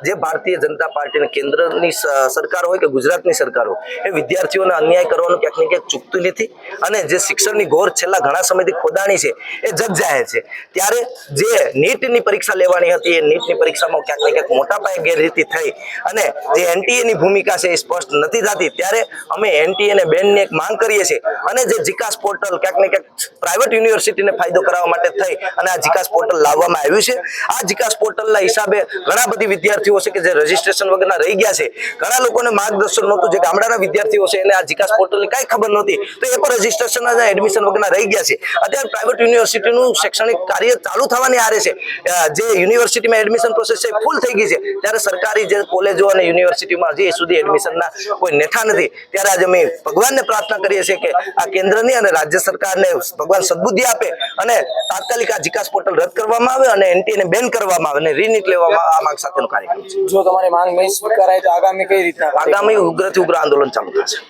જે ભારતીય જનતા પાર્ટી કેન્દ્રની સરકાર હોય કે ગુજરાતની સરકાર હોય એ વિદ્યાર્થીઓને અન્યાય કરવાનું ક્યાંક ને ક્યાંક ચૂકતું નથી અને જે શિક્ષણની ઘોર છેલ્લા ઘણા સમયથી ખોદાણી છે એ જગ જાહેર છે। ત્યારે જે નીટની પરીક્ષા લેવાની હતી એ નીટની પરીક્ષામાં ક્યાંક ને ક્યાંક મોટા પાયે ગેરરીતિ થઈ અને જે એનટીએની ભૂમિકા છે એ સ્પષ્ટ નથી થતી, ત્યારે અમે એનટીએને બેનની એક માંગ કરીએ છીએ અને જે જીકાસ પોર્ટલ ક્યાંક ને ક્યાંક પ્રાઇવેટ યુનિવર્સિટીને ફાયદો કરાવવા માટે થઈ અને આ જીકાસ પોર્ટલ લાવવામાં આવ્યું છે। આ જીકાસ પોર્ટલના હિસાબે ઘણા બધી વિદ્યાર્થીઓ છે કે જે રજીસ્ટ્રેશન વગરના રહી ગયા છે, ઘણા લોકોને માર્ગદર્શન નહોતું, જે ગામડાના વિદ્યાર્થીઓ છે એને આ જીકાસ પોર્ટલની કાંઈ ખબર નહોતી તો એ પણ રજીસ્ટ્રેશન અને એડમિશન વગરના રહી ગયા છે। અત્યારે પ્રાઇવેટ યુનિવર્સિટીનું શૈક્ષણિક કાર્ય ચાલુ થવાની આરે છે, જે યુનિવર્સિટીમાં એડમિશન પ્રોસેસ છે ફૂલ થઈ ગઈ છે, ત્યારે સરકારી જે કોલેજો અને યુનિવર્સિટીમાં હજી સુધી એડમિશનના કોઈ નેઠા નથી। ત્યારે આજે અમે ભગવાનને પ્રાર્થના કરીએ છીએ કે આ કેન્દ્રની અને રાજ્ય સરકારને ભગવાન સદબુદ્ધિ આપે અને તાત્કાલિક આ જીકાસ પોર્ટલ રદ કરવામાં આવે અને એનટીએને બેન કરવામાં આવે અને રીનીટ લેવામાં આ માંગ સાથેનો કાર્યક્રમ છે। જો તમારી માંગ નહીં સ્વીકારાય તો આગામી કઈ રીતના આગામી ઉગ્રથી ઉગ્ર આંદોલન ચાલુ થશે।